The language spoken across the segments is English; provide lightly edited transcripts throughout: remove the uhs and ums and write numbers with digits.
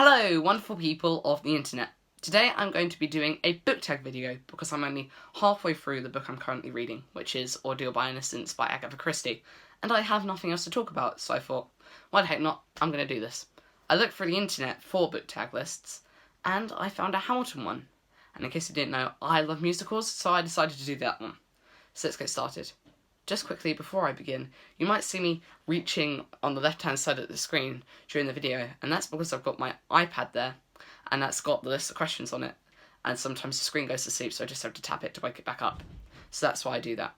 Hello, wonderful people of the internet. Today I'm going to be doing a book tag video because I'm only halfway through the book I'm currently reading, which is Ordeal by Innocence by Agatha Christie, and I have nothing else to talk about, so I thought, why the heck not, I'm going to do this. I looked through the internet for book tag lists, and I found a Hamilton one. And in case you didn't know, I love musicals, so I decided to do that one. So let's get started. Just quickly, before I begin, you might see me reaching on the left-hand side of the screen during the video, and that's because I've got my iPad there, and that's got the list of questions on it, and sometimes the screen goes to sleep, so I just have to tap it to wake it back up. So that's why I do that.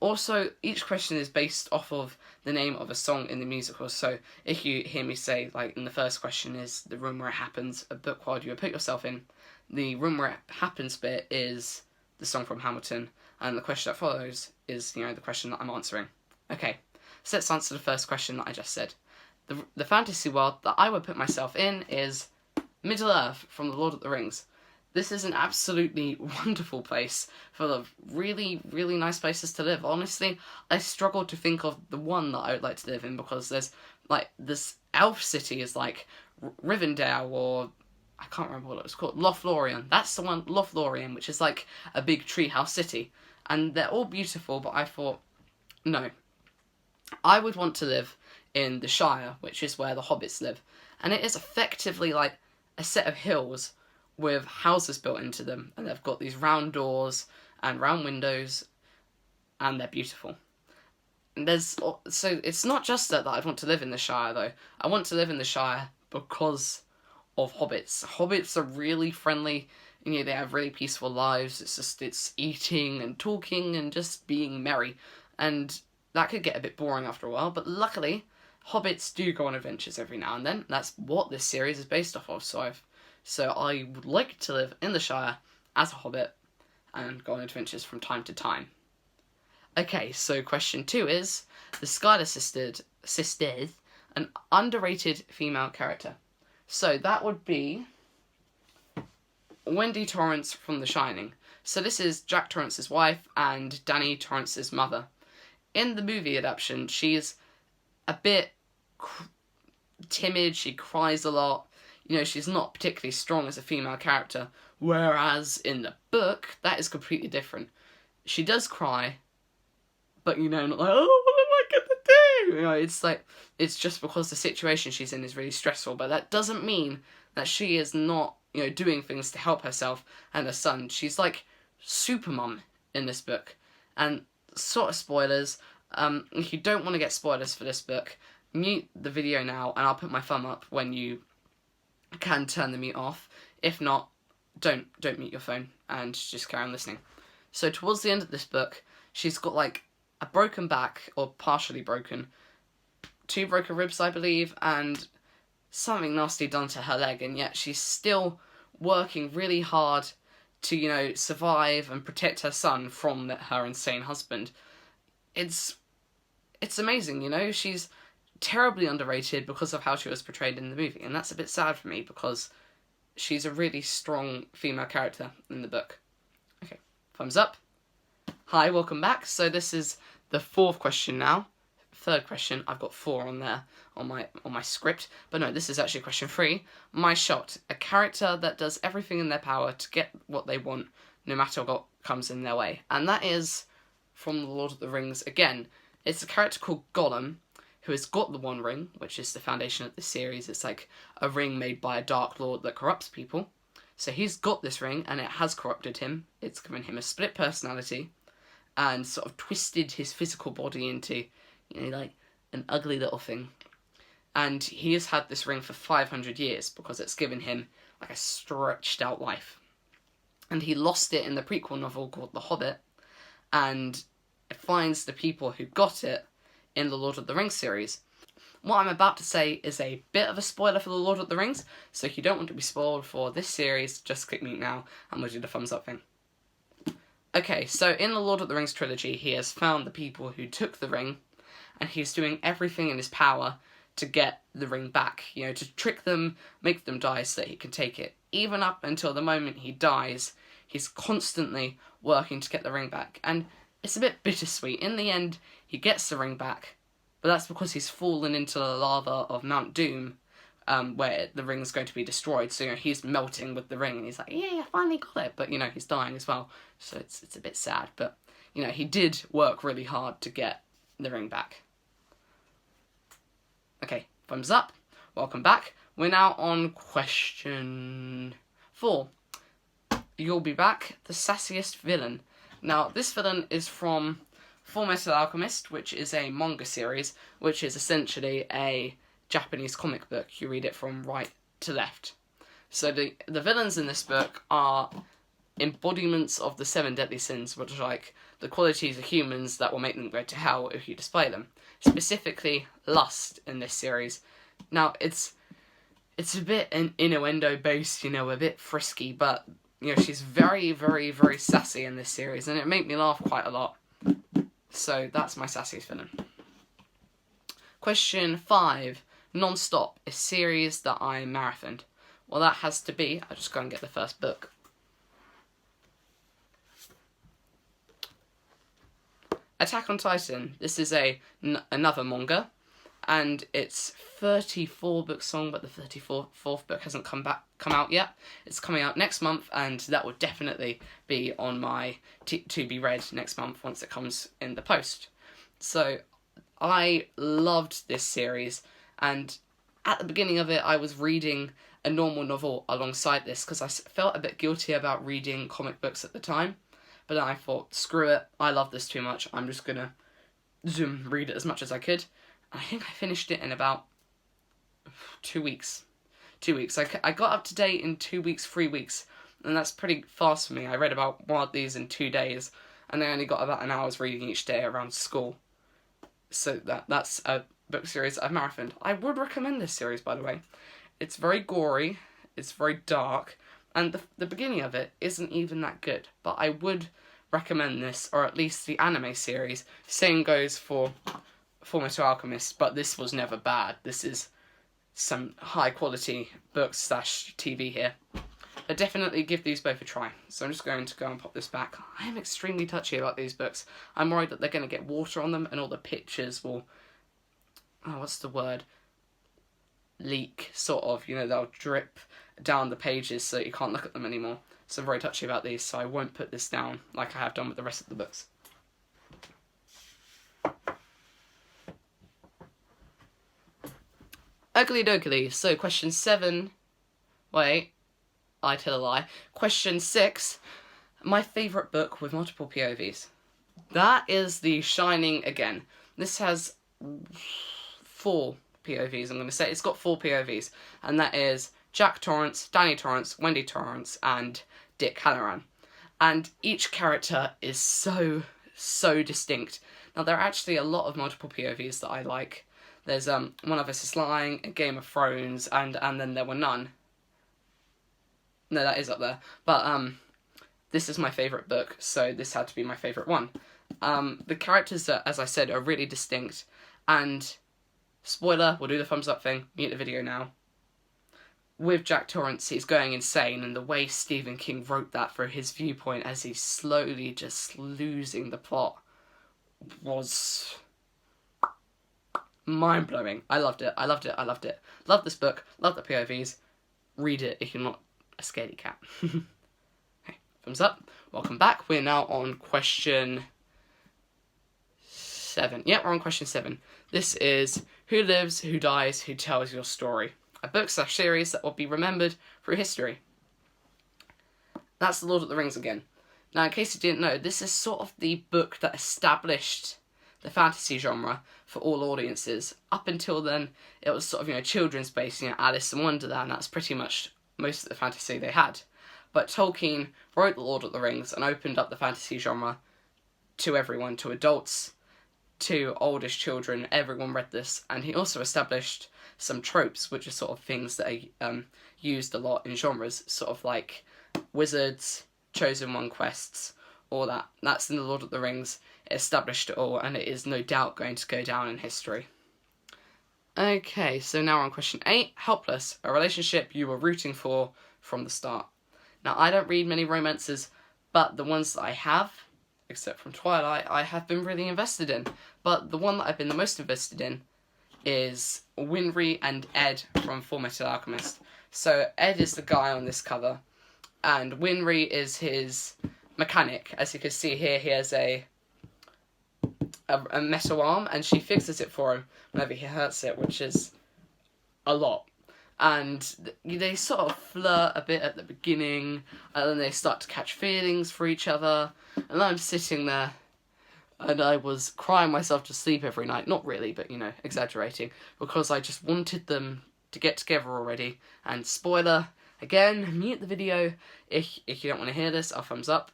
Also, each question is based off of the name of a song in the musical, so if you hear me say, like in the first question is The Room Where It Happens, a book world you would put yourself in, the Room Where It Happens bit is the song from Hamilton, and the question that follows is, the question that I'm answering. Okay, so let's answer the first question that I just said. The fantasy world that I would put myself in is Middle-earth from The Lord of the Rings. This is an absolutely wonderful place, full of really, really nice places to live. Honestly, I struggle to think of the one that I would like to live in because there's, this elf city is like Rivendell, or I can't remember what it was called, Lothlorien. That's the one, Lothlorien, which is like a big treehouse city. And they're all beautiful, but I thought, no. I would want to live in the Shire, which is where the hobbits live. And it is effectively like a set of hills with houses built into them. And they've got these round doors and round windows, and they're beautiful. And so it's not just that I'd want to live in the Shire, though. I want to live in the Shire because of hobbits. Hobbits are really friendly. They have really peaceful lives. It's eating and talking and just being merry. And that could get a bit boring after a while, but luckily, hobbits do go on adventures every now and then. That's what this series is based off of, so I would like to live in the Shire as a hobbit and go on adventures from time to time. Okay, so question 2 is, the Schuyler sisters, an underrated female character. So that would be Wendy Torrance from The Shining. So this is Jack Torrance's wife and Danny Torrance's mother. In the movie adaptation, she's a bit timid, she cries a lot. She's not particularly strong as a female character, whereas in the book, that is completely different. She does cry, but not like, oh, what am I gonna do? It's just because the situation she's in is really stressful, but that doesn't mean that she is not doing things to help herself and her son. She's like Supermom in this book. And sort of spoilers, if you don't want to get spoilers for this book, mute the video now and I'll put my thumb up when you can turn the mute off. If not, don't mute your phone and just carry on listening. So towards the end of this book, she's got like a broken back, or partially broken, 2 broken ribs I believe, and something nasty done to her leg, and yet she's still working really hard to, survive and protect her son from her insane husband. It's amazing, she's terribly underrated because of how she was portrayed in the movie, and that's a bit sad for me because she's a really strong female character in the book. Okay, thumbs up. Hi, welcome back. So this is the 4th question now. 3rd question, I've got 4 on there on my script, but no, this is actually question 3. My shot, a character that does everything in their power to get what they want, no matter what comes in their way, and that is from The Lord of the Rings again. It's a character called Gollum, who has got the One Ring, which is the foundation of the series. It's like a ring made by a Dark Lord that corrupts people. So he's got this ring, and it has corrupted him. It's given him a split personality, and sort of twisted his physical body into like an ugly little thing. And he has had this ring for 500 years because it's given him like a stretched out life. And he lost it in the prequel novel called The Hobbit, and finds the people who got it in the Lord of the Rings series. What I'm about to say is a bit of a spoiler for the Lord of the Rings, so if you don't want to be spoiled for this series, just click mute now and we'll do the thumbs up thing. Okay, so in the Lord of the Rings trilogy, he has found the people who took the ring, and he's doing everything in his power to get the ring back, to trick them, make them die so that he can take it. Even up until the moment he dies, he's constantly working to get the ring back, and it's a bit bittersweet. In the end, he gets the ring back, but that's because he's fallen into the lava of Mount Doom, where the ring's going to be destroyed. So, he's melting with the ring, and he's like, yeah, I finally got it. But, he's dying as well. So it's a bit sad. But, he did work really hard to get the ring back. Okay, thumbs up. Welcome back. We're now on question 4. You'll be back, the sassiest villain. Now, this villain is from Fullmetal Alchemist, which is a manga series, which is essentially a Japanese comic book. You read it from right to left. So the villains in this book are embodiments of the 7 deadly sins, which are like the qualities of humans that will make them go to hell if you display them. Specifically, lust in this series. Now, it's a bit an innuendo based, a bit frisky, but she's very, very, very sassy in this series, and it made me laugh quite a lot. So that's my sassiest villain. Question 5. Non-Stop, a series that I marathoned. Well, that has to be, I'll just go and get the first book. Attack on Titan. This is another manga, and it's 34 books long, but the 34th book hasn't come out yet. It's coming out next month, and that will definitely be on my to be read next month once it comes in the post. So I loved this series, and at the beginning of it I was reading a normal novel alongside this because I felt a bit guilty about reading comic books at the time. But then I thought, screw it, I love this too much, I'm just gonna read it as much as I could. I think I finished it in about 2 weeks. 2 weeks. I got up to date in 2 weeks, 3 weeks, and that's pretty fast for me. I read about one of these in 2 days, and I only got about an hour's reading each day around school. So that's a book series I've marathoned. I would recommend this series, by the way. It's very gory, it's very dark, and the beginning of it isn't even that good, but I would recommend this, or at least the anime series. Same goes for Fullmetal Alchemist, but this was never bad. This is some high quality books / TV here. I definitely give these both a try. So I'm just going to go and pop this back. I am extremely touchy about these books. I'm worried that they're going to get water on them and all the pictures will, what's the word? Leak, sort of. They'll drip down the pages so you can't look at them anymore. So I'm very touchy about these, so I won't put this down like I have done with the rest of the books. Ugly doggly. So question 7. Wait, I tell a lie. Question 6. My favourite book with multiple POVs. That is The Shining again. This has 4 POVs, I'm going to say. It's got 4 POVs, and that is Jack Torrance, Danny Torrance, Wendy Torrance, and Dick Halloran. And each character is so distinct. Now, there are actually a lot of multiple POVs that I like. There's One of Us is Lying, A Game of Thrones, and then There Were None. No, that is up there. But this is my favourite book, so this had to be my favourite one. The characters, as I said, are really distinct, and spoiler, we'll do the thumbs up thing, mute the video now. With Jack Torrance, he's going insane, and the way Stephen King wrote that through his viewpoint as he's slowly just losing the plot was mind-blowing. I loved it. Love this book, love the POVs. Read it if you're not a scaredy cat. Okay, thumbs up. Welcome back. We're now on question 7. Yeah, we're on question 7. This is Who Lives, Who Dies, Who Tells Your Story? A book / series that will be remembered through history. That's The Lord of the Rings again. Now, in case you didn't know, this is sort of the book that established the fantasy genre for all audiences. Up until then, it was sort of, children's based, Alice in Wonderland. That's pretty much most of the fantasy they had. But Tolkien wrote The Lord of the Rings and opened up the fantasy genre to everyone, to adults, to oldish children. Everyone read this, and he also established some tropes, which are sort of things that are used a lot in genres, sort of like wizards, chosen one quests, all that. That's in The Lord of the Rings. It established it all, and it is no doubt going to go down in history. Okay, so now we're on question 8. Helpless, a relationship you were rooting for from the start. Now, I don't read many romances, but the ones that I have, except from Twilight, I have been really invested in. But the one that I've been the most invested in is Winry and Ed from Fullmetal Alchemist. So Ed is the guy on this cover, and Winry is his mechanic. As you can see here, he has a metal arm, and she fixes it for him whenever he hurts it, which is a lot. And they sort of flirt a bit at the beginning, and then they start to catch feelings for each other. And I'm sitting there, and I was crying myself to sleep every night. Not really, but, exaggerating. Because I just wanted them to get together already. And spoiler, again, mute the video if you don't want to hear this. I'll thumbs up.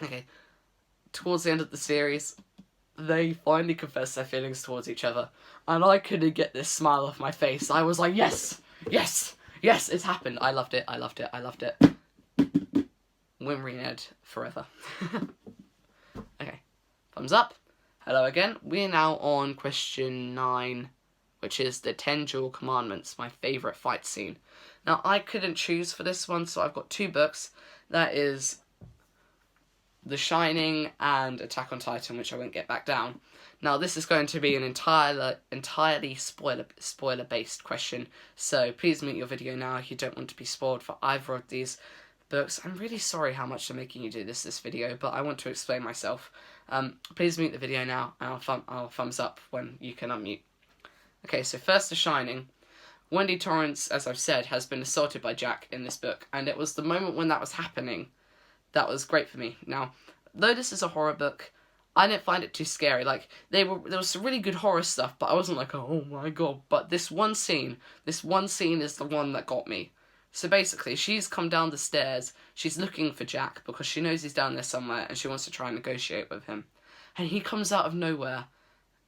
Okay, towards the end of the series, they finally confess their feelings towards each other. And I couldn't get this smile off my face. I was like, yes, yes, yes, it's happened. I loved it, I loved it, I loved it. Winry and Ed forever. Okay, thumbs up. Hello again. We're now on question 9, which is the 10 Dual Commandments, my favourite fight scene. Now, I couldn't choose for this one, so I've got 2 books. That is The Shining and Attack on Titan, which I won't get back down. Now, this is going to be an entirely spoiler-based question, so please mute your video now if you don't want to be spoiled for either of these books. I'm really sorry how much I'm making you do this video, but I want to explain myself. Please mute the video now, and I'll thumbs up when you can unmute. Okay, so first The Shining. Wendy Torrance, as I've said, has been assaulted by Jack in this book, and it was the moment when that was happening that was great for me. Now, though this is a horror book, I didn't find it too scary. Like, there was some really good horror stuff, but I wasn't like, oh my god. But this one scene is the one that got me. So basically, she's come down the stairs, she's looking for Jack, because she knows he's down there somewhere, and she wants to try and negotiate with him. And he comes out of nowhere,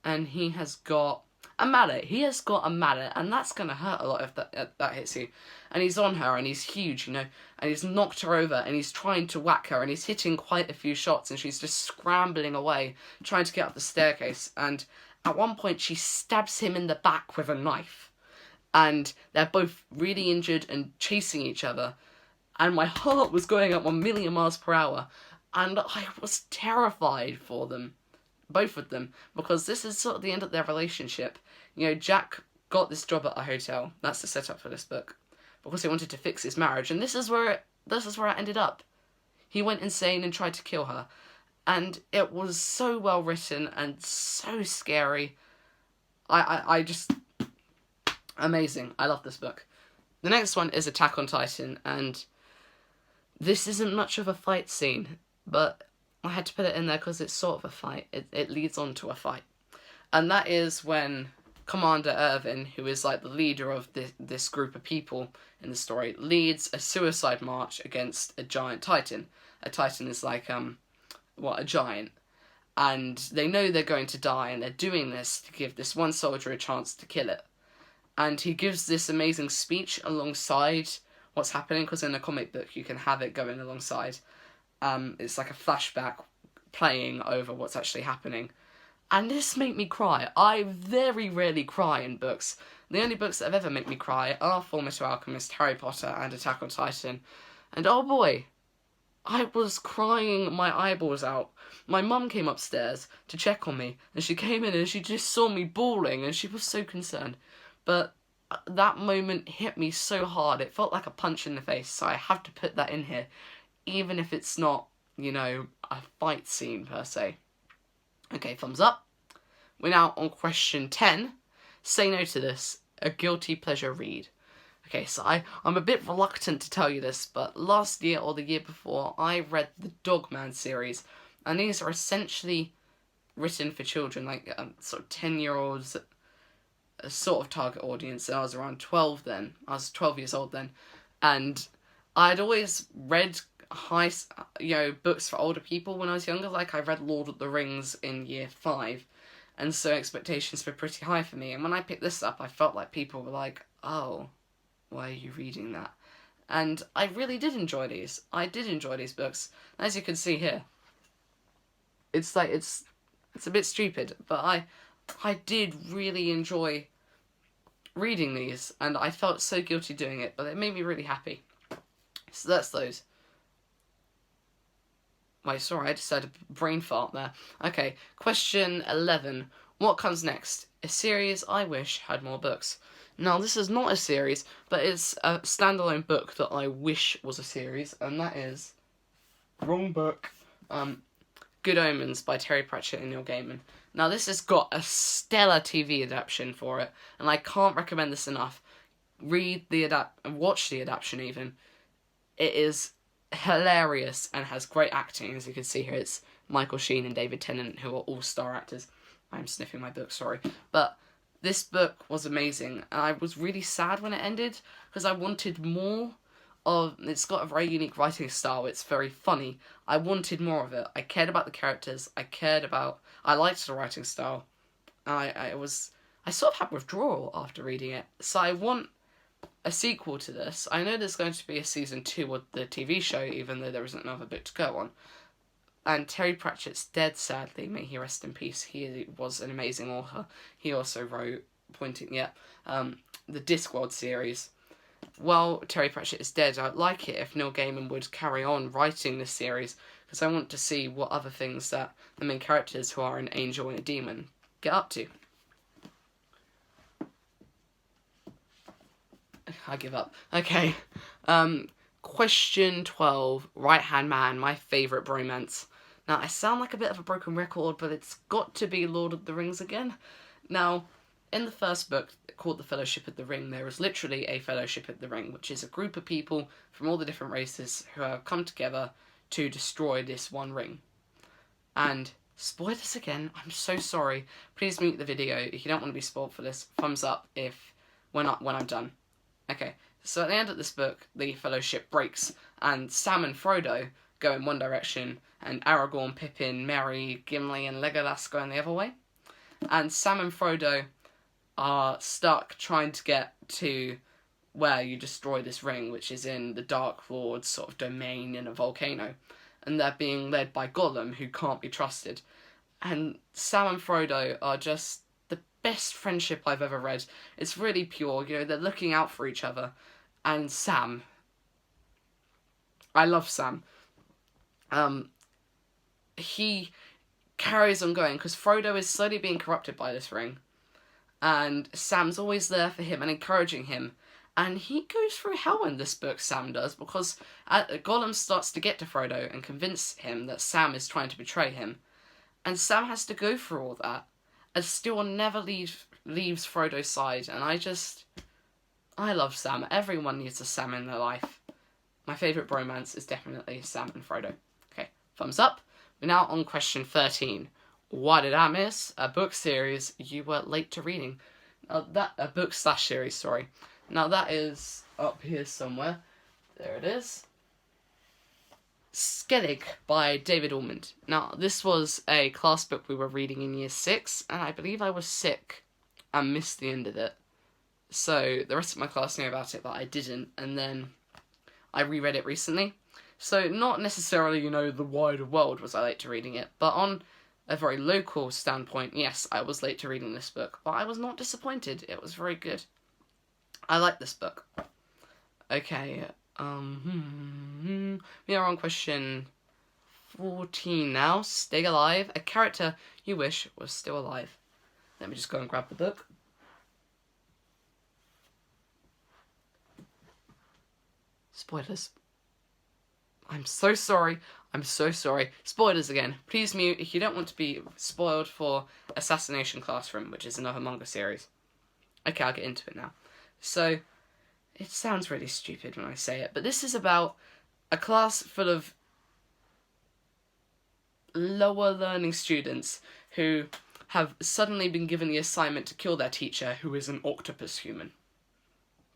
and he has got a mallet. He has got a mallet, and that's going to hurt a lot if that hits you. And he's on her, and he's huge, and he's knocked her over, and he's trying to whack her, and he's hitting quite a few shots, and she's just scrambling away, trying to get up the staircase. And at one point, she stabs him in the back with a knife. And they're both really injured and chasing each other. And my heart was going up 1,000,000 miles per hour. And I was terrified for them. Both of them. Because this is sort of the end of their relationship. Jack got this job at a hotel. That's the setup for this book. Because he wanted to fix his marriage. And this is where it ended up. He went insane and tried to kill her. And it was so well written and so scary. I just... Amazing. I love this book. The next one is Attack on Titan, and this isn't much of a fight scene, but I had to put it in there because it's sort of a fight. It leads on to a fight. And that is when Commander Irvin, who is like the leader of this group of people in the story, leads a suicide march against a giant Titan. A Titan is like, a giant. And they know they're going to die, and they're doing this to give this one soldier a chance to kill it. And he gives this amazing speech alongside what's happening, because in a comic book you can have it going alongside. It's like a flashback playing over what's actually happening. And this made me cry. I very rarely cry in books. The only books that have ever made me cry are Fullmetal Alchemist, Harry Potter, and Attack on Titan. And oh boy, I was crying my eyeballs out. My mum came upstairs to check on me, and she came in and she just saw me bawling, and she was so concerned. But that moment hit me so hard, it felt like a punch in the face, so I have to put that in here, even if it's not, a fight scene per se. Okay, thumbs up. We're now on question 10. Say no to this, a guilty pleasure read. Okay, so I'm a bit reluctant to tell you this, but last year or the year before, I read the Dogman series, and these are essentially written for children, like sort of 10-year-olds, a sort of target audience, and I was around 12 then. I was 12 years old then, and I'd always read books for older people when I was younger. Like, I read Lord of the Rings in year 5, and so expectations were pretty high for me. And when I picked this up, I felt like people were like, oh, why are you reading that? And I really did enjoy these. I did enjoy these books. As you can see here, it's like, it's a bit stupid, but I did really enjoy reading these, and I felt so guilty doing it, but it made me really happy. So that's those. Wait, sorry, I just had a brain fart there. Okay, question 11. What comes next? A series I wish had more books. Now, this is not a series, but it's a standalone book that I wish was a series, and that is... Wrong book. Good Omens by Terry Pratchett and Neil Gaiman. Now, this has got a stellar TV adaptation for it, and I can't recommend this enough. Watch the adaptation even. It is hilarious and has great acting, as you can see here. It's Michael Sheen and David Tennant, who are all star actors. I'm sniffing my book, sorry. But this book was amazing, and I was really sad when it ended, because I wanted more of... It's got a very unique writing style, it's very funny. I wanted more of it. I cared about the characters, I liked the writing style. I sort of had withdrawal after reading it, so I want a sequel to this. I know there's going to be a season 2 of the TV show, even though there isn't another book to go on. And Terry Pratchett's dead, sadly. May he rest in peace. He was an amazing author. He also wrote the Discworld series. While Terry Pratchett is dead, I'd like it if Neil Gaiman would carry on writing this series, because I want to see what other things that the main characters, who are an angel and a demon, get up to. I give up. Okay. Question 12. Right-Hand Man, my favourite bromance. Now, I sound like a bit of a broken record, but it's got to be Lord of the Rings again. Now, in the first book, called The Fellowship of the Ring, there is literally a Fellowship of the Ring, which is a group of people from all the different races who have come together to destroy this one ring. And, spoilers again, I'm so sorry. Please mute the video if you don't want to be spoiled for this. Thumbs up when I'm done. Okay, so at the end of this book, the Fellowship breaks, and Sam and Frodo go in one direction, and Aragorn, Pippin, Merry, Gimli, and Legolas go in the other way. And Sam and Frodo are stuck trying to get to where you destroy this ring, which is in the Dark Lord's sort of domain in a volcano. And they're being led by Gollum, who can't be trusted. And Sam and Frodo are just the best friendship I've ever read. It's really pure, they're looking out for each other. And Sam... I love Sam. He carries on going, because Frodo is slowly being corrupted by this ring. And Sam's always there for him and encouraging him. And he goes through hell in this book, Sam does, because Gollum starts to get to Frodo and convince him that Sam is trying to betray him. And Sam has to go through all that, and still never leaves Frodo's side. And I love Sam. Everyone needs a Sam in their life. My favourite bromance is definitely Sam and Frodo. Okay, thumbs up. We're now on question 13. Why did I miss a book series you were late to reading? A book/series, sorry. Now that is up here somewhere. There it is. Skellig by David Almond. Now, this was a class book we were reading in year 6, and I believe I was sick and missed the end of it. So the rest of my class knew about it, but I didn't, and then I reread it recently. So not necessarily, the wider world was I late to reading it, but on a very local standpoint, yes, I was late to reading this book, but I was not disappointed. It was very good. I like this book. Okay, we are on question 14 now. Stay alive. A character you wish was still alive. Let me just go and grab the book. Spoilers. I'm so sorry. Spoilers again. Please mute if you don't want to be spoiled for Assassination Classroom, which is another manga series. Okay, I'll get into it now. So, it sounds really stupid when I say it, but this is about a class full of lower learning students who have suddenly been given the assignment to kill their teacher, who is an octopus human.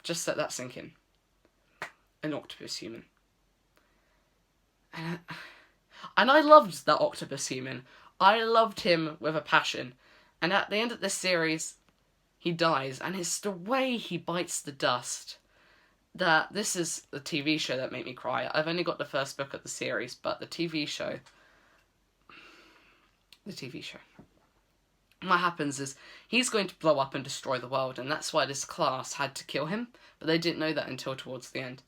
Just let that sink in. An octopus human. And I loved that octopus human. I loved him with a passion. And at the end of this series, he dies. And it's the way he bites the dust. That this is the TV show that made me cry. I've only got the first book of the series, but the TV show. What happens is, he's going to blow up and destroy the world. And that's why this class had to kill him. But they didn't know that until towards the end.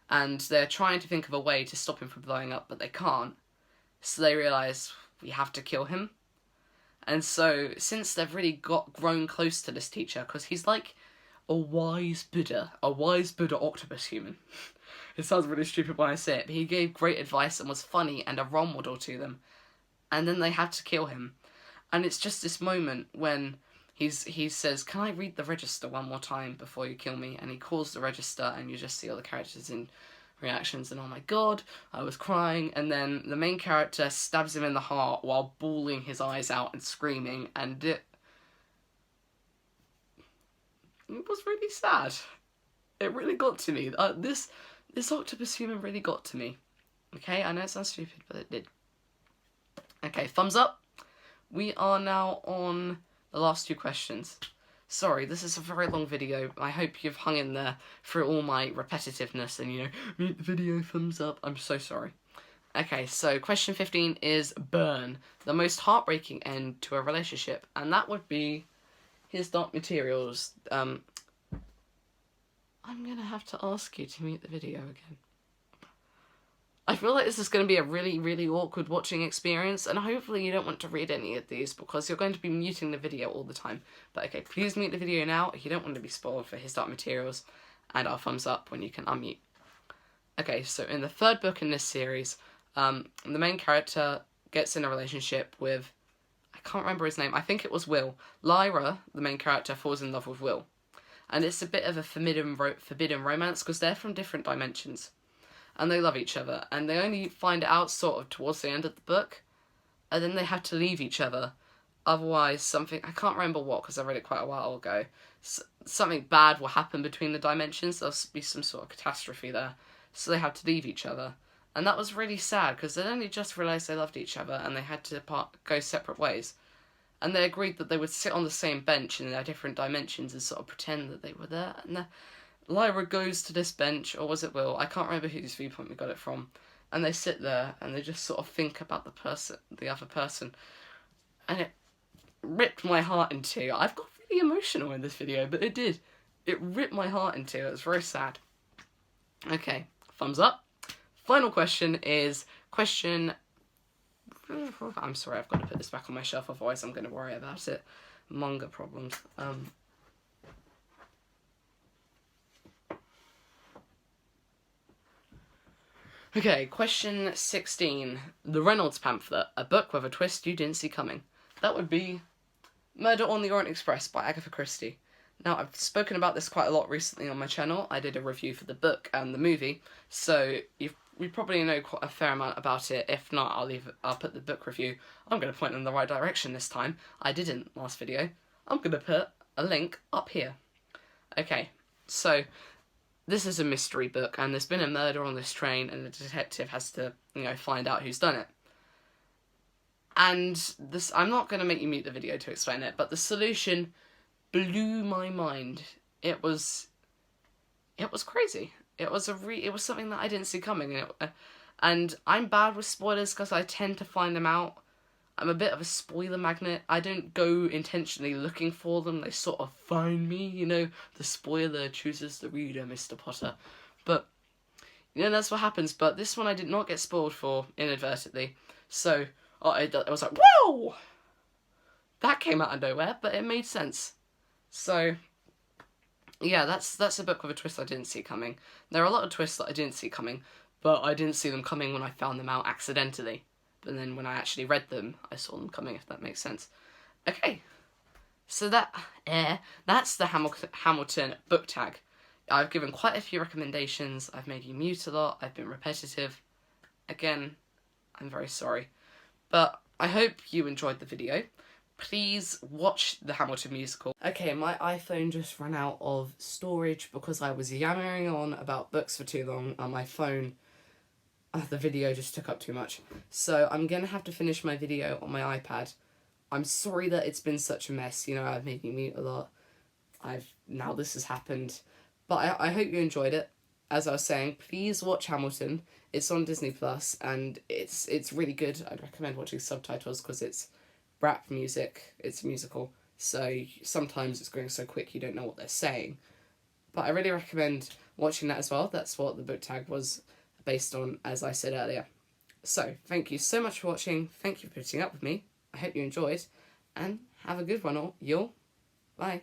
And they're trying to think of a way to stop him from blowing up, but they can't. So they realise, we have to kill him. And so, since they've really grown close to this teacher, because he's like a wise Buddha octopus human. It sounds really stupid when I say it, but he gave great advice and was funny and a role model to them. And then they had to kill him. And it's just this moment when he says, "Can I read the register one more time before you kill me?" And he calls the register, and you just see all the characters in reactions, and oh my god, I was crying. And then the main character stabs him in the heart while bawling his eyes out and screaming, and it was really sad. It really got to me. This octopus human really got to me. Okay, I know it sounds stupid, but it did. Okay, thumbs up. We are now on the last 2 questions. Sorry, this is a very long video. I hope you've hung in there through all my repetitiveness and, rate the video, thumbs up. I'm so sorry. Okay, so question 15 is burn. The most heartbreaking end to a relationship. And that would be his Dark Materials. I'm going to have to ask you to mute the video again. I feel like this is going to be a really, really awkward watching experience, and hopefully you don't want to read any of these because you're going to be muting the video all the time. But okay, please mute the video now if you don't want to be spoiled for his Dark Materials, and I'll thumbs up when you can unmute. Okay, so in the 3rd book in this series, the main character gets in a relationship with, I can't remember his name, I think it was Will. Lyra, the main character, falls in love with Will. And it's a bit of a forbidden romance because they're from different dimensions. And they love each other, and they only find it out sort of towards the end of the book, and then they have to leave each other. Otherwise, something, I can't remember what, because I read it quite a while ago, something bad will happen between the dimensions. There'll be some sort of catastrophe there, so they have to leave each other. And that was really sad, because they'd only just realised they loved each other, and they had to go separate ways. And they agreed that they would sit on the same bench in their different dimensions and sort of pretend that they were there, and Lyra goes to this bench, or was it Will? I can't remember whose viewpoint we got it from. And they sit there, and they just sort of think about the other person. And it ripped my heart in two. I've got really emotional in this video, but it did. It ripped my heart in two. It was very sad. Okay, thumbs up. Final question is question... I'm sorry, I've got to put this back on my shelf, otherwise I'm going to worry about it. Manga problems. Okay, question 16. The Reynolds Pamphlet, a book with a twist you didn't see coming. That would be Murder on the Orient Express by Agatha Christie. Now, I've spoken about this quite a lot recently on my channel. I did a review for the book and the movie, so you probably know quite a fair amount about it. If not, I'll put the book review. I'm going to point in the right direction this time. I didn't last video. I'm going to put a link up here. Okay, so this is a mystery book, and there's been a murder on this train, and the detective has to, find out who's done it. And this, I'm not going to make you mute the video to explain it, but the solution blew my mind. It was crazy. It was something that I didn't see coming, and I'm bad with spoilers because I tend to find them out. I'm a bit of a spoiler magnet. I don't go intentionally looking for them. They sort of find me, The spoiler chooses the reader, Mr. Potter. But, that's what happens. But this one I did not get spoiled for inadvertently. So, I was like, whoa! That came out of nowhere, but it made sense. So, yeah, that's a book with a twist I didn't see coming. There are a lot of twists that I didn't see coming, but I didn't see them coming when I found them out accidentally. But then when I actually read them, I saw them coming, if that makes sense. Okay, so that's the Hamilton book tag. I've given quite a few recommendations. I've made you mute a lot. I've been repetitive. Again, I'm very sorry. But I hope you enjoyed the video. Please watch the Hamilton musical. Okay, my iPhone just ran out of storage because I was yammering on about books for too long on my phone. The video just took up too much. So I'm going to have to finish my video on my iPad. I'm sorry that it's been such a mess. I've made you mute a lot. Now this has happened. But I hope you enjoyed it. As I was saying, please watch Hamilton. It's on Disney Plus, and it's really good. I'd recommend watching subtitles because it's rap music. It's a musical. So sometimes it's going so quick you don't know what they're saying. But I really recommend watching that as well. That's what the book tag was based on, as I said earlier. So, thank you so much for watching. Thank you for putting up with me. I hope you enjoyed. and have a good one, all. Y'all. Bye.